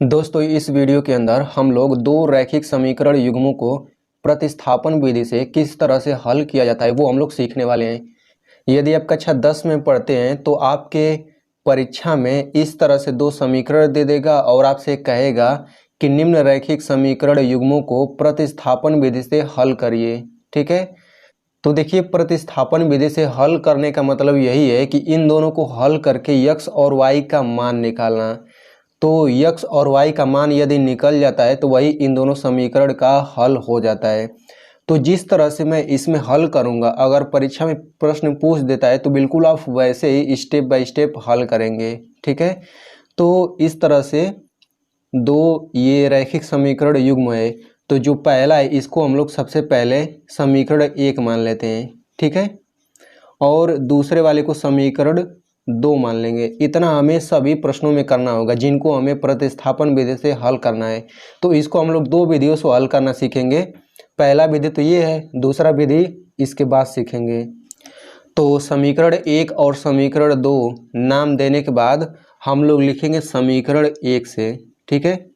दोस्तों इस वीडियो के अंदर हम लोग दो रैखिक समीकरण युग्मों को प्रतिस्थापन विधि से किस तरह से हल किया जाता है वो हम लोग सीखने वाले हैं। यदि आप कक्षा 10 में पढ़ते हैं तो आपके परीक्षा में इस तरह से दो समीकरण दे देगा और आपसे कहेगा कि निम्न रैखिक समीकरण युग्मों को प्रतिस्थापन विधि से हल करिए। ठीक है, तो देखिए प्रतिस्थापन विधि से हल करने का मतलब यही है कि इन दोनों को हल करके x और y का मान निकालना। तो x और y का मान यदि निकल जाता है तो वही इन दोनों समीकरण का हल हो जाता है। तो जिस तरह से मैं इसमें हल करूंगा, अगर परीक्षा में प्रश्न पूछ देता है तो बिल्कुल आप वैसे ही स्टेप बाय स्टेप हल करेंगे। ठीक है, तो इस तरह से दो ये रैखिक समीकरण युग्म है। तो जो पहला है इसको हम लोग सबसे पहले समीकरण 1 मान लेते हैं। ठीक है, और दूसरे वाले को समीकरण 2 मान लेंगे। इतना हमें सभी प्रश्नों में करना होगा जिनको हमें प्रतिस्थापन विधि से हल करना है। तो इसको हम लोग दो विधियों से हल करना सीखेंगे। पहला विधि तो ये है, दूसरा विधि इसके बाद सीखेंगे। तो समीकरण 1 और समीकरण 2 नाम देने के बाद हम लोग लिखेंगे समीकरण 1 से। ठीक है,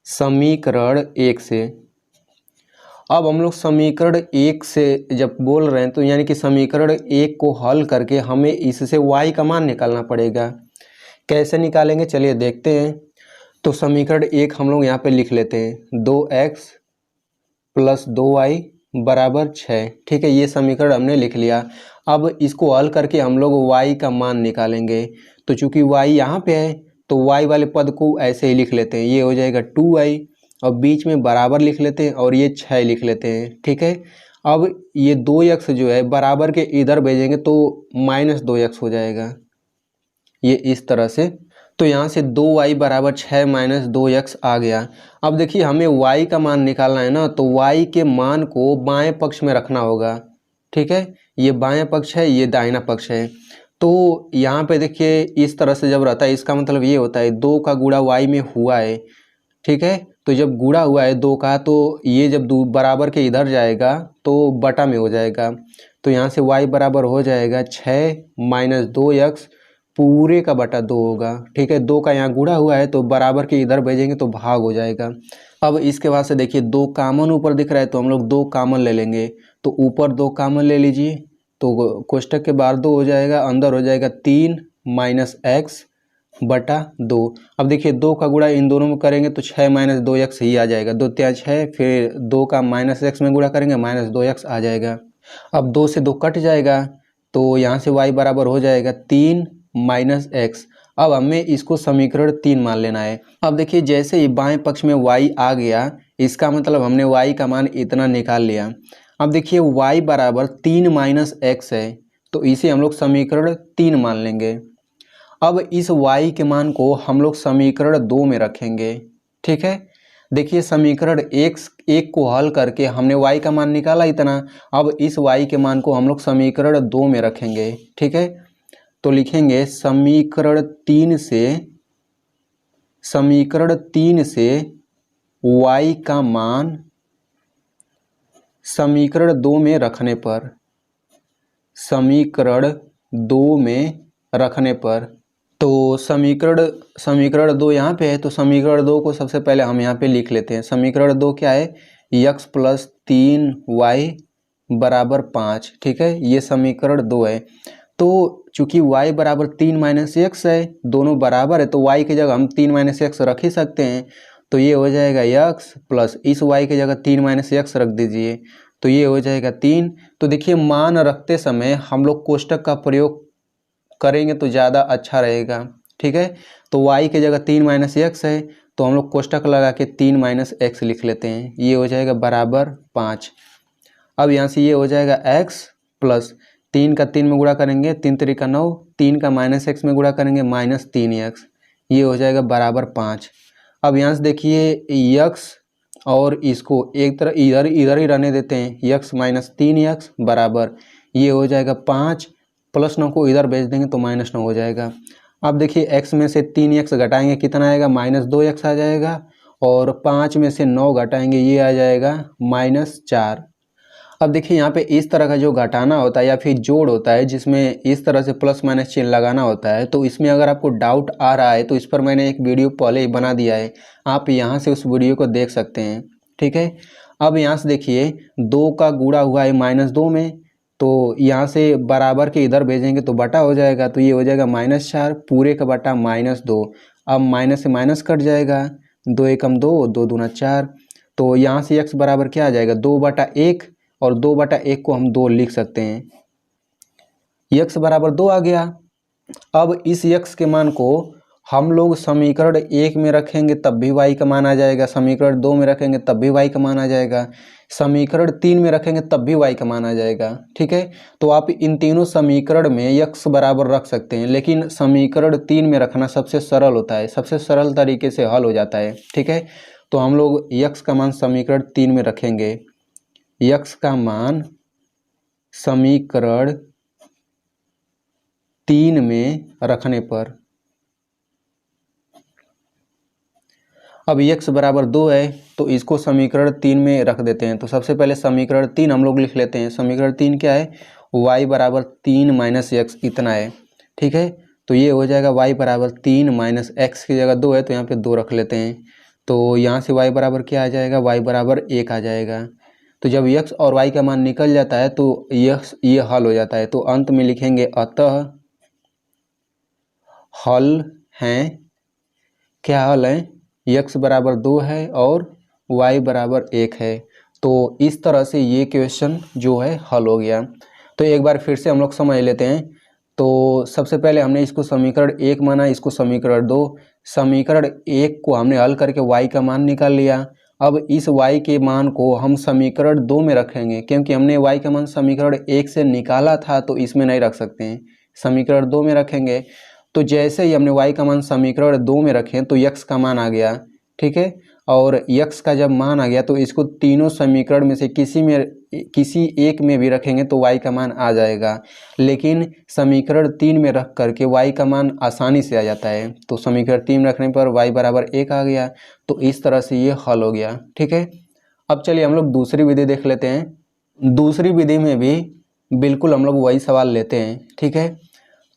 समीकरण 1 से। अब हम लोग समीकरण 1 से जब बोल रहे हैं तो यानी कि समीकरण 1 को हल करके हमें इससे y का मान निकालना पड़ेगा। कैसे निकालेंगे चलिए देखते हैं। तो समीकरण 1 हम लोग यहाँ पे लिख लेते हैं 2x प्लस 2y बराबर 6। ठीक है, ये समीकरण हमने लिख लिया। अब इसको हल करके हम लोग y का मान निकालेंगे। तो चूंकि y यहाँ पे है तो y वाले पद को ऐसे ही लिख लेते हैं, ये हो जाएगा 2y और बीच में बराबर लिख लेते हैं और ये 6 लिख लेते हैं। ठीक है, अब ये 2x जो है बराबर के इधर भेजेंगे तो -2x हो जाएगा, ये इस तरह से। तो यहाँ से 2y बराबर 6 -2x आ गया। अब देखिए हमें y का मान निकालना है ना, तो y के मान को बाएं पक्ष में रखना होगा। ठीक है, ये बाएं पक्ष है, ये दाहिना पक्ष है। तो यहाँ पे देखिए इस तरह से जब रहता है इसका मतलब ये होता है 2 का गुणा y में हुआ है। ठीक है, तो जब गुणा हुआ है 2 का तो ये जब बराबर के इधर जाएगा तो बटा में हो जाएगा। तो यहाँ से y बराबर हो जाएगा 6 -2x पूरे का बटा 2 होगा। ठीक है, 2 का यहाँ गुणा हुआ है तो बराबर के इधर भेजेंगे तो भाग हो जाएगा। अब इसके बाद से देखिए 2 कामन ऊपर दिख रहा है तो हम लोग 2 कामन ले लेंगे। तो ऊपर 2 कामन ले लीजिए तो कोष्टक के बाहर 2 हो जाएगा, अंदर हो जाएगा 3 -x बटा 2। अब देखिए 2 का गुणा इन दोनों में करेंगे तो 6 -2x ही आ जाएगा। 2 तिया 6, फिर 2 का -x में गुणा करेंगे -2x आ जाएगा। अब 2 से 2 कट जाएगा तो यहाँ से y बराबर हो जाएगा 3 -x। अब हमें इसको समीकरण 3 मान लेना है। अब देखिए जैसे ही बाएं पक्ष में y आ गया इसका मतलब हमने y का मान इतना निकाल लिया। अब देखिए y बराबर 3 -x है तो इसे हम लोग समीकरण 3 मान लेंगे। अब इस y के मान को हम लोग समीकरण 2 में रखेंगे। ठीक है, देखिए समीकरण 1 को हल करके हमने y का मान निकाला इतना। अब इस y के मान को हम लोग समीकरण 2 में रखेंगे। ठीक है, तो लिखेंगे समीकरण 3 से y का मान समीकरण 2 में रखने पर, समीकरण 2 में रखने पर, तो समीकरण 2 यहाँ पे है तो समीकरण 2 को सबसे पहले हम यहाँ पे लिख लेते हैं। समीकरण 2 क्या है, x प्लस 3y बराबर 5। ठीक है, ये समीकरण 2 है। तो चूंकि y बराबर 3 -x है, दोनों बराबर है तो y की जगह हम 3 -x रख ही सकते हैं। तो ये हो जाएगा x प्लस इस y की जगह 3 -x रख दीजिए तो ये हो जाएगा 3। तो देखिए मान रखते समय हम लोग कोष्टक का प्रयोग करेंगे तो ज़्यादा अच्छा रहेगा। ठीक है, तो y की जगह 3 -x है तो हम लोग कोष्टक लगा के 3 -x लिख लेते हैं, ये हो जाएगा बराबर 5। अब यहाँ से ये हो जाएगा x प्लस 3 का 3 में गुणा करेंगे 3 3 का 9, 3 का -x में गुणा करेंगे -3x, ये हो जाएगा बराबर 5। अब यहाँ से देखिए x और इसको एक तरह इधर ही रहने देते हैं, x -3x बराबर ये हो जाएगा 5 प्लस 9 को इधर भेज देंगे तो -9 हो जाएगा। अब देखिए x में से 3x घटाएंगे कितना आएगा, -2x आ जाएगा और 5 में से 9 घटाएंगे ये आ जाएगा -4। अब देखिए यहाँ पे इस तरह का जो घटाना होता है या फिर जोड़ होता है जिसमें इस तरह से प्लस माइनस चिन्ह लगाना होता है, तो इसमें अगर आपको डाउट आ रहा है तो इस पर मैंने एक वीडियो पहले ही बना दिया है, आप यहाँ से उस वीडियो को देख सकते हैं। ठीक है, अब यहाँ से देखिए 2 का गुणा हुआ है -2 में, तो यहाँ से बराबर के इधर भेजेंगे तो बटा हो जाएगा, तो ये हो जाएगा -4 पूरे का बटा -2। अब माइनस से माइनस कट जाएगा, 2 एकम 2, 2 दूना 4, तो यहाँ से x बराबर क्या आ जाएगा 2/1, और 2/1 को हम 2 लिख सकते हैं, x बराबर 2 आ गया। अब इस x के मान को हम लोग समीकरण 1 में रखेंगे तब भी y का मान आ जाएगा, समीकरण 2 में रखेंगे तब भी y का मान आ जाएगा, समीकरण 3 में रखेंगे तब भी y का मान आ जाएगा। ठीक है, तो आप इन तीनों समीकरण में x बराबर रख सकते हैं, लेकिन समीकरण 3 में रखना सबसे सरल होता है, सबसे सरल तरीके से हल हो जाता है। ठीक है, तो हम लोग x का मान समीकरण 3 में रखेंगे, x का मान समीकरण 3 में रखने पर, अब x बराबर 2 है तो इसको समीकरण 3 में रख देते हैं। तो सबसे पहले समीकरण 3 हम लोग लिख लेते हैं। समीकरण 3 क्या है, y बराबर 3 माइनस एक्स इतना है। ठीक है, तो ये हो जाएगा y बराबर 3 माइनस एक्स की जगह 2 है तो यहाँ पे 2 रख लेते हैं, तो यहाँ से y बराबर क्या आ जाएगा, y बराबर 1 आ जाएगा। तो जब x और y का मान निकल जाता है तो ये हल हो जाता है। तो अंत में लिखेंगे अतः हल हैं, क्या हल है, x बराबर 2 है और y बराबर 1 है। तो इस तरह से ये क्वेश्चन जो है हल हो गया। तो एक बार फिर से हम लोग समझ लेते हैं। तो सबसे पहले हमने इसको समीकरण 1 माना, इसको समीकरण 2, समीकरण 1 को हमने हल करके y का मान निकाल लिया। अब इस y के मान को हम समीकरण 2 में रखेंगे, क्योंकि हमने y का मान समीकरण 1 से निकाला था तो इसमें नहीं रख सकते हैं, समीकरण 2 में रखेंगे। तो जैसे ही हमने y का मान समीकरण 2 में रखें तो x का मान आ गया। ठीक है, और x का जब मान आ गया तो इसको तीनों समीकरण में से किसी एक में भी रखेंगे तो y का मान आ जाएगा, लेकिन समीकरण 3 में रख करके y का मान आसानी से आ जाता है। तो समीकरण 3 में रखने पर y बराबर 1 आ गया। तो इस तरह से ये हल हो गया। ठीक है, अब चलिए हम लोग दूसरी विधि देख लेते हैं। दूसरी विधि में भी बिल्कुल हम लोग वही सवाल लेते हैं। ठीक है,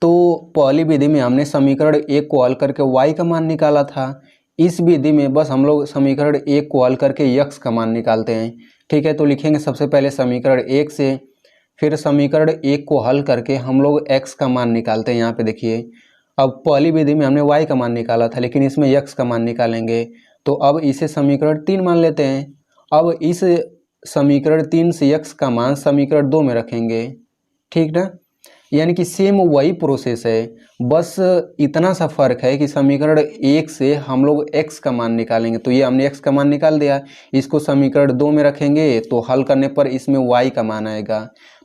तो पहली विधि में हमने समीकरण 1 को हल करके y का मान निकाला था, इस विधि में बस हम लोग समीकरण 1 को हल करके x का मान निकालते हैं। ठीक है, तो लिखेंगे सबसे पहले समीकरण 1 से, फिर समीकरण 1 को हल करके हम लोग x का मान निकालते हैं। यहाँ पे देखिए, अब पहली विधि में हमने y का मान निकाला था, लेकिन इसमें x का मान निकालेंगे, तो अब इसे समीकरण 3 मान लेते हैं। अब इस समीकरण 3 से x का मान समीकरण 2 में रखेंगे। ठीक ना, यानी कि सेम वही प्रोसेस है, बस इतना सा फर्क है कि समीकरण 1 से हम लोग x का मान निकालेंगे। तो ये हमने x का मान निकाल दिया, इसको समीकरण 2 में रखेंगे तो हल करने पर इसमें y का मान आएगा।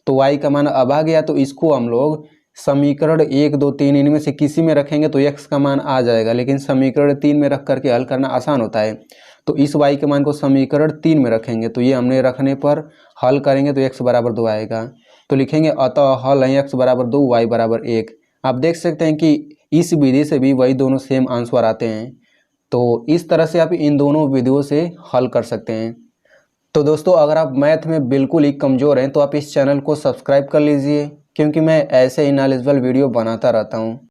तो y का मान अब आ गया, तो इसको हम लोग समीकरण 1, 2, 3 इनमें से किसी में रखेंगे तो x का मान आ जाएगा, लेकिन समीकरण 3 में रख करके हल करना आसान होता है। तो इस y के मान को समीकरण 3 में रखेंगे, तो ये हमने रखने पर हल करेंगे तो x बराबर 2 आएगा। तो लिखेंगे अतः हल है x बराबर 2, y बराबर 1। आप देख सकते हैं कि इस विधि से भी वही दोनों सेम आंसर आते हैं। तो इस तरह से आप इन दोनों विधियों से हल कर सकते हैं। तो दोस्तों, अगर आप मैथ में बिल्कुल ही कमज़ोर हैं तो आप इस चैनल को सब्सक्राइब कर लीजिए, क्योंकि मैं ऐसे ही नॉलेजेबल वीडियो बनाता रहता हूँ।